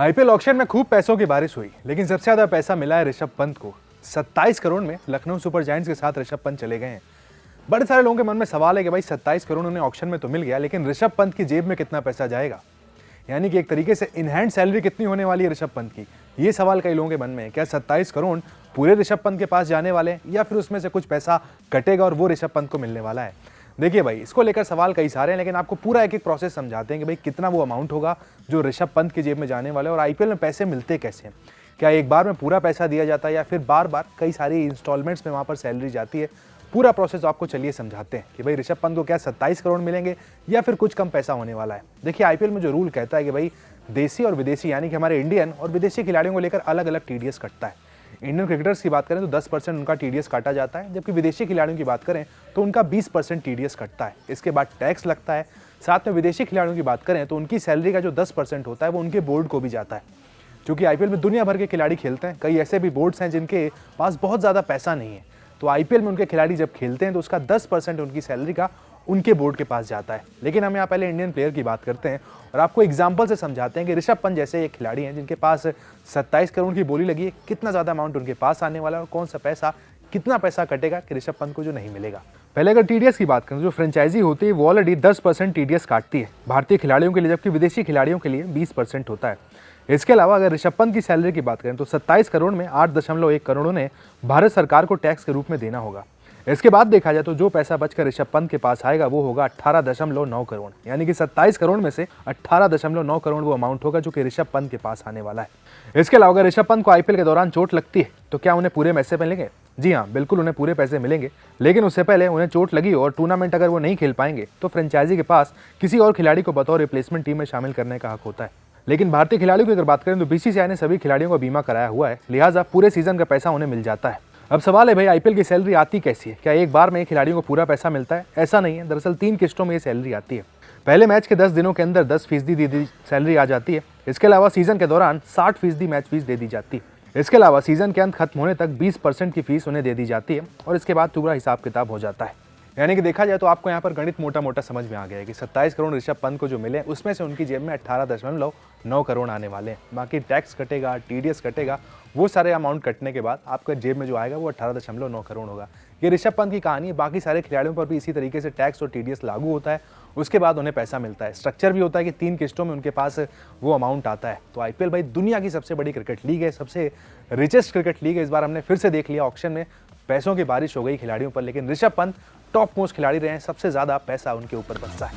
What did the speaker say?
IPL auction में खूब पैसों की बारिश हुई, लेकिन सबसे ज्यादा पैसा मिला है ऋषभ पंत को। 27 करोड़ में लखनऊ सुपर जायंट्स के साथ ऋषभ पंत चले गए हैं। बड़े सारे लोगों के मन में सवाल है कि भाई 27 करोड़ उन्हें ऑक्शन में तो मिल गया, लेकिन ऋषभ पंत की जेब में कितना पैसा जाएगा, यानी कि एक तरीके से इन हैंड सैलरी कितनी होने वाली है ऋषभ पंत की। ये सवाल कई लोगों के मन में है। क्या 27 करोड़ पूरे ऋषभ पंत के पास जाने वाले हैं, या फिर उसमें से कुछ पैसा कटेगा और वो ऋषभ पंत को मिलने वाला है। देखिए भाई, इसको लेकर सवाल कई सारे हैं, लेकिन आपको पूरा एक एक प्रोसेस समझाते हैं कि भाई कितना वो अमाउंट होगा जो ऋषभ पंत की जेब में जाने वाला है, और आईपीएल में पैसे मिलते कैसे हैं। क्या एक बार में पूरा पैसा दिया जाता है, या फिर बार बार कई सारी इंस्टॉलमेंट्स में वहाँ पर सैलरी जाती है। पूरा प्रोसेस आपको चलिए समझाते हैं कि भाई ऋषभ पंत को क्या 27 करोड़ मिलेंगे या फिर कुछ कम पैसा होने वाला है। देखिए, आईपीएल में जो रूल कहता है कि भाई देसी और विदेशी, यानी कि हमारे इंडियन और विदेशी खिलाड़ियों को लेकर अलग अलग टीडीएस कटता है। इंडियन क्रिकेटर्स की बात करें तो 10% उनका टीडीएस काटा जाता है, जबकि विदेशी खिलाड़ियों की बात करें तो उनका 20% टीडीएस कटता है। इसके बाद टैक्स लगता है। साथ में विदेशी खिलाड़ियों की बात करें तो उनकी सैलरी का जो 10% होता है वो उनके बोर्ड को भी जाता है। क्योंकि आईपीएल में दुनिया भर के खिलाड़ी खेलते हैं, कई ऐसे भी बोर्ड्स हैं जिनके पास बहुत ज़्यादा पैसा नहीं है, तो आईपीएल में उनके खिलाड़ी जब खेलते हैं तो उसका 10% उनकी सैलरी का उनके बोर्ड के पास जाता है। लेकिन हम यहाँ पहले इंडियन प्लेयर की बात करते हैं और आपको एग्जांपल से समझाते हैं कि ऋषभ पंत जैसे एक खिलाड़ी हैं जिनके पास 27 करोड़ की बोली लगी है, कितना ज़्यादा अमाउंट उनके पास आने वाला है और कौन सा पैसा, कितना पैसा कटेगा कि ऋषभ पंत को जो नहीं मिलेगा। पहले अगर टीडीएस की बात करें, जो फ्रेंचाइजी होती है वो ऑलरेडी 10% टीडीएस काटती है भारतीय खिलाड़ियों के लिए, जबकि विदेशी खिलाड़ियों के लिए 20% होता है। इसके अलावा अगर ऋषभ पंत की सैलरी की बात करें तो 27 करोड़ में 8.1 करोड़ उन्हें भारत सरकार को टैक्स के रूप में देना होगा। इसके बाद देखा जाए तो जो पैसा बचकर ऋषभ पंत के पास आएगा वो होगा 18.9 करोड़, यानी कि 27 करोड़ में से 18.9 करोड़ वो अमाउंट होगा जो कि ऋषभ पंत के पास आने वाला है। इसके अलावा अगर ऋषभ पंत को आईपीएल के दौरान चोट लगती है तो क्या उन्हें पूरे पैसे मिलेंगे? जी हाँ, बिल्कुल उन्हें पूरे पैसे मिलेंगे, लेकिन उससे पहले उन्हें चोट लगी और टूर्नामेंट अगर वो नहीं खेल पाएंगे तो फ्रेंचाइजी के पास किसी और खिलाड़ी को बतौर रिप्लेसमेंट टीम में शामिल करने का हक होता है। लेकिन भारतीय खिलाड़ियों की अगर बात करें तो बीसीसीआई ने सभी खिलाड़ियों का बीमा कराया हुआ है, लिहाजा पूरे सीजन का पैसा उन्हें मिल जाता है। अब सवाल है भाई, आईपीएल की सैलरी आती कैसी है? क्या एक बार में खिलाड़ियों को पूरा पैसा मिलता है? ऐसा नहीं है। दरअसल 3 किस्तों में ये सैलरी आती है। पहले मैच के 10 दिनों के अंदर 10% सैलरी आ जाती है। इसके अलावा सीजन के दौरान 60% मैच फीस दे दी जाती है। इसके अलावा सीजन के अंत खत्म होने तक 20% की फीस उन्हें दे दी जाती है और इसके बाद पूरा हिसाब किताब हो जाता है। यानी कि देखा जाए तो आपको यहाँ पर गणित मोटा मोटा समझ में आ गया है कि 27 करोड़ ऋषभ पंत को जो मिले उसमें से उनकी जेब में 18.9 करोड़ आने वाले हैं। बाकी टैक्स कटेगा, टीडीएस कटेगा, वो सारे अमाउंट कटने के बाद आपका जेब में जो आएगा वो 18.9 करोड़ होगा। ये ऋषभ पंत की कहानी है। बाकी सारे खिलाड़ियों पर भी इसी तरीके से टैक्स और टीडीएस लागू होता है, उसके बाद उन्हें पैसा मिलता है। स्ट्रक्चर भी होता है कि 3 किस्तों में उनके पास वो अमाउंट आता है। तो आईपीएल भाई दुनिया की सबसे बड़ी क्रिकेट लीग है, सबसे रिचेस्ट क्रिकेट लीग है। इस बार हमने फिर से देख लिया, ऑक्शन में पैसों की बारिश हो गई खिलाड़ियों पर, लेकिन ऋषभ पंत टॉप मोस्ट खिलाड़ी रहे हैं, सबसे ज्यादा पैसा उनके ऊपर बचता है।